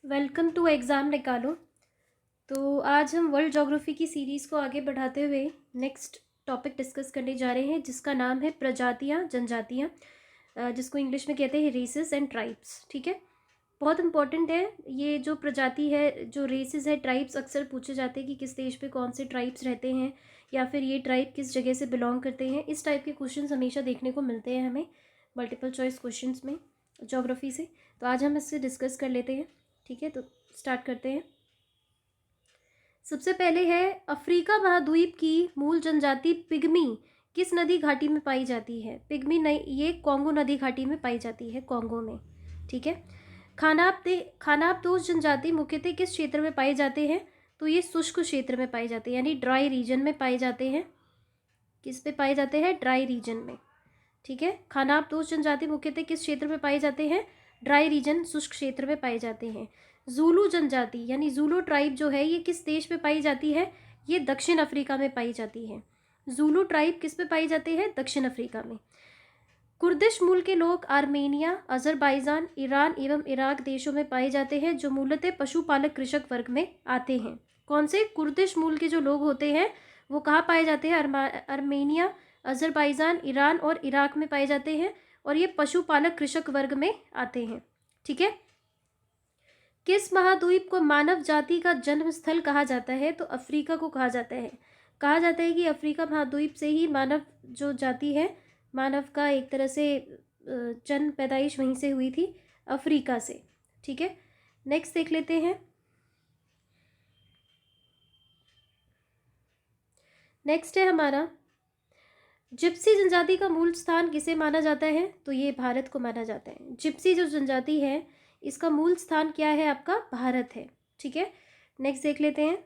Welcome to exam निकालो। तो आज हम वर्ल्ड ज्योग्राफी की सीरीज़ को आगे बढ़ाते हुए नेक्स्ट टॉपिक डिस्कस करने जा रहे हैं, जिसका नाम है प्रजातियाँ, जनजातियाँ, जिसको इंग्लिश में कहते हैं रेसेस एंड ट्राइब्स। ठीक है, बहुत इंपॉर्टेंट है ये जो प्रजाति है, जो रेसेस है, ट्राइब्स अक्सर पूछे जाते हैं कि किस देश पे कौन से ट्राइब्स रहते हैं या फिर ये ट्राइब किस जगह से बिलोंग करते हैं। इस टाइप के क्वेश्चन हमेशा देखने को मिलते हैं हमें मल्टीपल चॉइस क्वेश्चन में ज्योग्राफी से। तो आज हम इससे डिस्कस कर लेते हैं। ठीक है, तो स्टार्ट करते हैं। सबसे पहले है अफ्रीका महाद्वीप की मूल जनजाति पिग्मी किस नदी घाटी में पाई जाती है। पिग्मी नहीं, ये कॉन्गो नदी घाटी में पाई जाती है, कॉन्गो में। ठीक है, खानाबदोश जनजाति मुख्यतः किस क्षेत्र में पाए जाते हैं। तो ये शुष्क क्षेत्र में पाए जाते हैं, यानी ड्राई रीजन में पाए जाते हैं। किस पे पाए जाते हैं? ड्राई रीजन में। ठीक है, खानाबदोश जनजाति मुख्यतः किस क्षेत्र में पाए जाते हैं? ड्राई रीजन, शुष्क क्षेत्र में पाए जाते हैं। जूलू जनजाति यानी जूलू ट्राइब जो है ये किस देश में पाई जाती है? ये दक्षिण अफ्रीका में पाई जाती है। जूलू ट्राइब किस पे पाई जाते हैं? दक्षिण अफ्रीका में। कुर्दिश मूल के लोग आर्मेनिया, अजरबैजान, ईरान एवं इराक देशों में पाए जाते हैं, जो मूलतः पशुपालक कृषक वर्ग में आते हैं। कौन से? कुर्दिश मूल के जो लोग होते हैं वो कहाँ पाए जाते हैं? आर्मेनिया, अजरबैजान, ईरान और इराक में पाए जाते हैं, और ये पशुपालक कृषक वर्ग में आते हैं। ठीक है, किस महाद्वीप को मानव जाति का जन्म स्थल कहा जाता है? तो अफ्रीका को कहा जाता है। कहा जाता है कि अफ्रीका महाद्वीप से ही मानव जो जाति है, मानव का एक तरह से जन्म, पैदाइश वहीं से हुई थी, अफ्रीका से। ठीक है, नेक्स्ट देख लेते हैं। नेक्स्ट है हमारा जिप्सी जनजाति का मूल स्थान किसे माना जाता है? तो ये भारत को माना जाता है। जिप्सी जो जनजाति है इसका मूल स्थान क्या है? आपका भारत है। ठीक है, नेक्स्ट देख लेते हैं।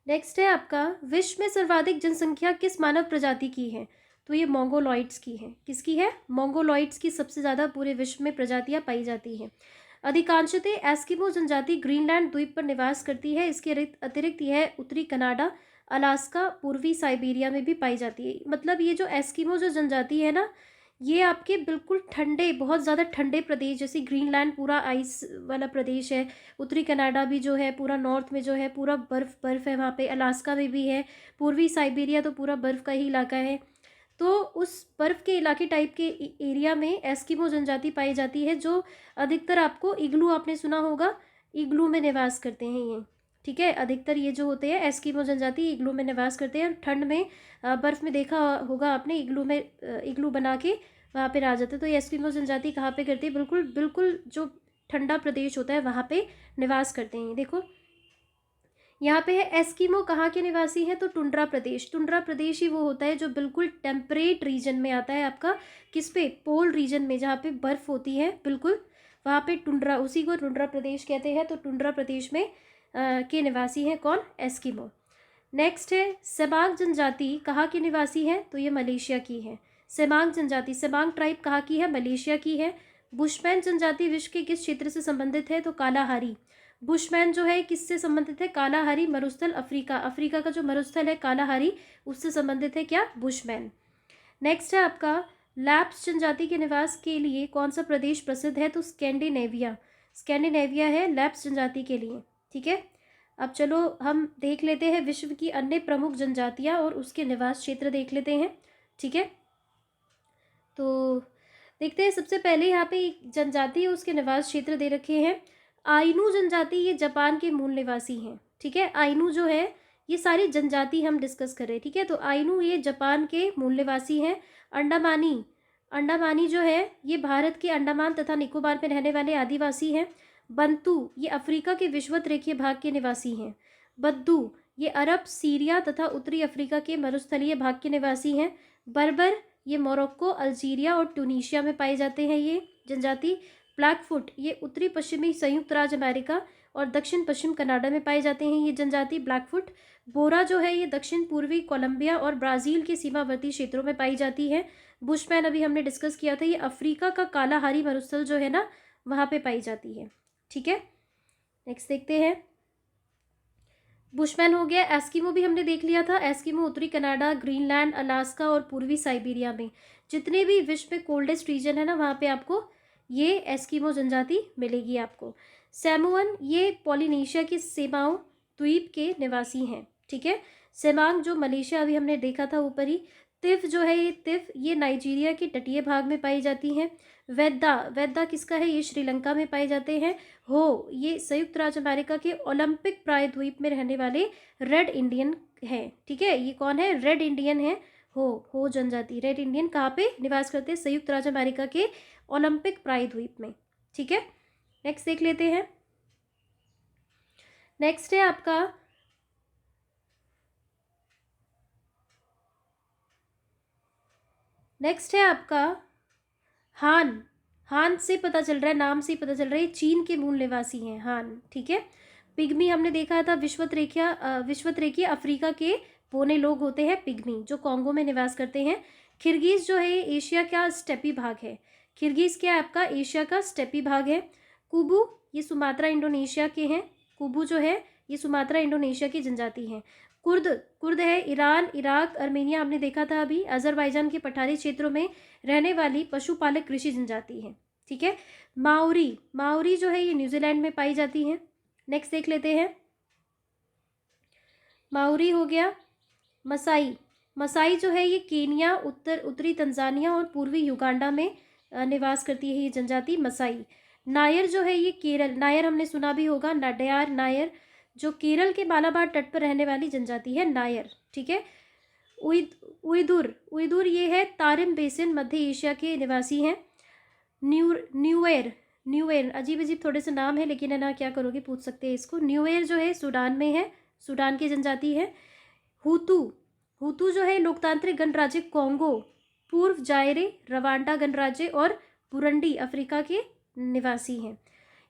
नेक्स्ट है आपका विश्व में सर्वाधिक जनसंख्या किस मानव प्रजाति की है? तो ये मोंगोलॉइड्स की है। किसकी है? मोंगोलॉइड्स की सबसे ज़्यादा पूरे विश्व में प्रजातियां पाई जाती हैं। अधिकांशतः एस्किमो जनजाति ग्रीनलैंड द्वीप पर निवास करती है। इसके अतिरिक्त यह उत्तरी कनाडा, अलास्का, पूर्वी साइबेरिया में भी पाई जाती है। मतलब ये जो एस्किमो जो जनजाति है ना, ये आपके बिल्कुल ठंडे, बहुत ज़्यादा ठंडे प्रदेश, जैसे ग्रीनलैंड पूरा आइस वाला प्रदेश है, उत्तरी कनाडा भी जो है पूरा नॉर्थ में जो है पूरा बर्फ़ बर्फ़ है वहाँ पे, अलास्का में भी है, पूर्वी साइबेरिया तो पूरा बर्फ़ का ही इलाका है। तो उस बर्फ़ के इलाके टाइप के एरिया में एस्किमो जनजाति पाई जाती है, जो अधिकतर आपको इग्लू, आपने सुना होगा, इग्लू में निवास करते हैं ये। ठीक है, अधिकतर ये जो होते हैं एस्किमो जनजाति इग्लू में निवास करते हैं। ठंड में बर्फ़ में देखा होगा आपने, इग्लू में इग्लू बना के वहाँ पे रह जाते हैं। तो ये एस्किमो जनजाति कहाँ पे करती है? बिल्कुल बिल्कुल जो ठंडा प्रदेश होता है वहाँ पे निवास करते हैं। देखो यहाँ पे है एस्किमो कहाँ के निवासी हैं? तो टुंड्रा प्रदेश। टुंड्रा प्रदेश ही वो होता है जो बिल्कुल टेम्परेट रीजन में आता है आपका। किस पे? पोल रीजन में, जहाँ पे बर्फ़ होती है बिल्कुल, वहाँ पे टुंड्रा, उसी को टुंड्रा प्रदेश कहते हैं। तो टुंड्रा प्रदेश में के निवासी हैं कौन? एस्किमो। नेक्स्ट है सेमांग जनजाति कहाँ की निवासी है? तो ये मलेशिया की है। सेमांग जनजाति, सेमांग ट्राइब कहाँ की है? मलेशिया की है। बुशमैन जनजाति विश्व के किस क्षेत्र से संबंधित है? तो कालाहारी। बुशमैन जो है किससे संबंधित है? कालाहारी मरुस्थल, अफ्रीका, अफ्रीका का जो मरुस्थल है कालाहारी, उससे संबंधित है क्या? बुशमैन। नेक्स्ट है आपका लैप्स जनजाति के निवास के लिए कौन सा प्रदेश प्रसिद्ध है? तो स्कैंडिनेविया। स्कैंडिनेविया है लैप्स जनजाति के लिए। ठीक है, अब चलो हम देख लेते हैं विश्व की अन्य प्रमुख जनजातियां और उसके निवास क्षेत्र देख लेते हैं। ठीक है, तो देखते हैं। सबसे पहले यहाँ पे एक जनजाति है, उसके निवास क्षेत्र दे रखे हैं। आइनू जनजाति, ये जापान के मूल निवासी हैं। ठीक है, आइनू जो है ये सारी जनजाति हम डिस्कस कर रहे हैं। ठीक है, तो आइनू ये जापान के मूल निवासी हैं। अंडमानी, अंडमानी जो है ये भारत के अंडमान तथा निकोबार में रहने वाले आदिवासी हैं। बंतू ये अफ्रीका के विषुवत रेखीय भाग के निवासी हैं। बद्दू ये अरब, सीरिया तथा उत्तरी अफ्रीका के मरुस्थलीय भाग के निवासी हैं। बर्बर ये मोरक्को, अल्जीरिया और ट्यूनीशिया में पाए जाते हैं ये जनजाति। ब्लैकफुट ये उत्तरी पश्चिमी संयुक्त राज्य अमेरिका और दक्षिण पश्चिम कनाडा में पाए जाते हैं ये जनजाति ब्लैकफुट। बोरा जो है ये दक्षिण पूर्वी कोलंबिया और ब्राज़ील के सीमावर्ती क्षेत्रों में पाई जाती है। बुशमैन अभी हमने डिस्कस किया था, ये अफ्रीका का कालाहारी मरुस्थल जो है ना, वहाँ पे पाई जाती है। ठीक है, नेक्स्ट देखते हैं। बुशमैन हो गया। एस्किमो भी हमने देख लिया था। एस्किमो उत्तरी कनाडा, ग्रीनलैंड, अलास्का और पूर्वी साइबेरिया में, जितने भी विश्व में कोल्डेस्ट रीजन है ना, वहाँ पे आपको ये एस्किमो जनजाति मिलेगी आपको। सैमुअन ये पॉलिनेशिया के सेमाओ द्वीप के निवासी हैं, ठीक है। सेमांग जो मलेशिया अभी हमने देखा था ऊपर ही। तिफ जो है, ये तिफ ये नाइजीरिया के तटीय भाग में पाई जाती हैं। वेद्दा, वेद्दा किसका है, ये श्रीलंका में पाए जाते हैं। हो, ये संयुक्त राज्य अमेरिका के ओलंपिक प्रायद्वीप में रहने वाले रेड इंडियन है, ठीक है। ये कौन है, रेड इंडियन है। हो जनजाति, रेड इंडियन कहाँ पे निवास करते हैं, संयुक्त राज्य अमेरिका के ओलंपिक प्रायद्वीप में, ठीक है। नेक्स्ट देख लेते हैं। नेक्स्ट है आपका हान। हान से पता चल रहा है, नाम से ही पता चल रहा है चीन के मूल निवासी हैं हान, ठीक है। पिग्मी हमने देखा था, विश्वतरेखीय अफ्रीका के बोने लोग होते हैं पिग्मी, जो कॉन्गो में निवास करते हैं। किर्गिज जो है एशिया का स्टेपी भाग है। किर्गिज क्या है आपका, एशिया का स्टेपी भाग है। कुबू ये सुमात्रा इंडोनेशिया के हैं। कुबू जो है ये सुमात्रा इंडोनेशिया की जनजाति हैं। कुर्द, कुर्द है ईरान, इराक, अर्मेनिया हमने देखा था अभी, अजरबैजान के पठारी क्षेत्रों में रहने वाली पशुपालक कृषि जनजाति है, ठीक है। माओरी, माओरी जो है ये न्यूजीलैंड में पाई जाती हैं। नेक्स्ट देख लेते हैं। माओरी हो गया। मसाई, मसाई जो है ये केनिया, उत्तरी तंजानिया और पूर्वी युगांडा में निवास करती है ये जनजाति मसाई। नायर जो है ये केरल, नायर हमने सुना भी होगा, नाडयार नायर, जो केरल के मालाबार तट पर रहने वाली जनजाति है नायर, ठीक है। उइदुर, उइदुर ये है तारिम बेसिन, मध्य एशिया के निवासी हैं। न्यूएर, न्यूएर अजीब अजीब थोड़े से नाम है, लेकिन है ना, क्या करोगे, पूछ सकते हैं इसको। न्यूएर जो है सूडान में है, सूडान की जनजाति है। हुतू, हुतू जो है लोकतांत्रिक गणराज्य कॉन्गो, पूर्व जायरे, रवांडा गणराज्य और बुरुंडी अफ्रीका के निवासी हैं।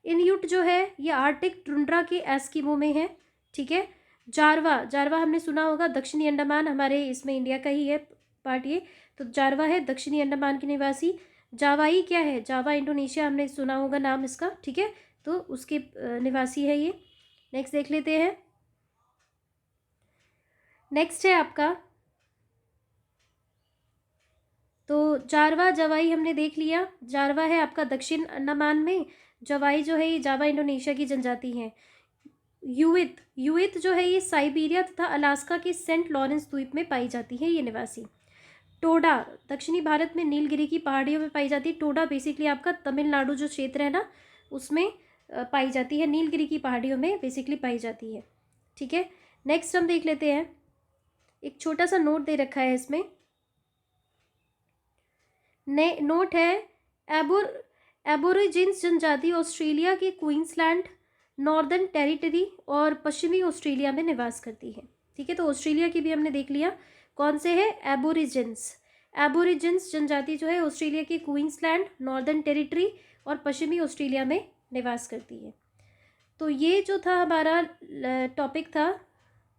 इनयुट जो है ये आर्टिक टुंड्रा के एस्किमो में है, ठीक है। जारवा, जारवा हमने सुना होगा, दक्षिणी अंडमान, हमारे इसमें इंडिया का ही है पार्ट ये, तो जारवा है दक्षिणी अंडमान के निवासी। जावाई क्या है, जावा इंडोनेशिया, हमने सुना होगा नाम इसका, ठीक है, तो उसके निवासी है ये। नेक्स्ट देख लेते हैं। नेक्स्ट है आपका, तो जारवा जवाई हमने देख लिया। जारवा है आपका दक्षिण अंडमान में, जवाई जो है ये जावा इंडोनेशिया की जनजाति है। यूइत, यूइत जो है ये साइबेरिया तथा अलास्का के सेंट लॉरेंस द्वीप में पाई जाती है ये निवासी। टोडा दक्षिणी भारत में नीलगिरी की पहाड़ियों में पाई जाती है। टोडा बेसिकली आपका तमिलनाडु जो क्षेत्र है ना, उसमें पाई जाती है, नीलगिरी की पहाड़ियों में बेसिकली पाई जाती है, ठीक है। नेक्स्ट हम देख लेते हैं, एक छोटा सा नोट दे रखा है इसमें। नोट है, एबोरिजिन्स जनजाति ऑस्ट्रेलिया के क्वींसलैंड, नॉर्दर्न टेरिटरी और पश्चिमी ऑस्ट्रेलिया में निवास करती है, ठीक है। तो ऑस्ट्रेलिया की भी हमने देख लिया, कौन से है, एबोरिजिन्स। एबोरिजिन्स जनजाति जो है ऑस्ट्रेलिया के क्वींसलैंड, नॉर्दर्न टेरिटरी और पश्चिमी ऑस्ट्रेलिया में निवास करती है। तो ये जो था हमारा टॉपिक था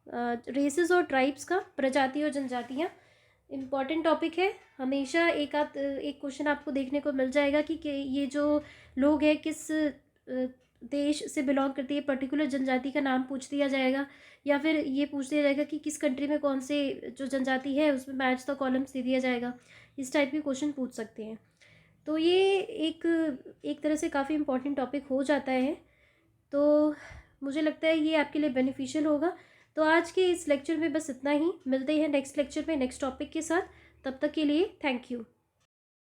रेसेस और ट्राइब्स का, प्रजाति और जनजातियाँ। इम्पॉर्टेंट टॉपिक है, हमेशा एक क्वेश्चन आपको देखने को मिल जाएगा कि ये जो लोग हैं किस देश से बिलोंग करती है, पर्टिकुलर जनजाति का नाम पूछ दिया जाएगा, या फिर ये पूछ दिया जाएगा कि किस कंट्री में कौन से जो जनजाति है उसमें मैच द कॉलम्स दे दिया जाएगा। इस टाइप के क्वेश्चन पूछ सकते हैं। तो ये एक तरह से काफ़ी इम्पॉर्टेंट टॉपिक हो जाता है, तो मुझे लगता है ये आपके लिए बेनिफिशियल होगा। तो आज के इस लेक्चर में बस इतना ही, मिलते हैं नेक्स्ट लेक्चर में नेक्स्ट टॉपिक के साथ। तब तक के लिए थैंक यू।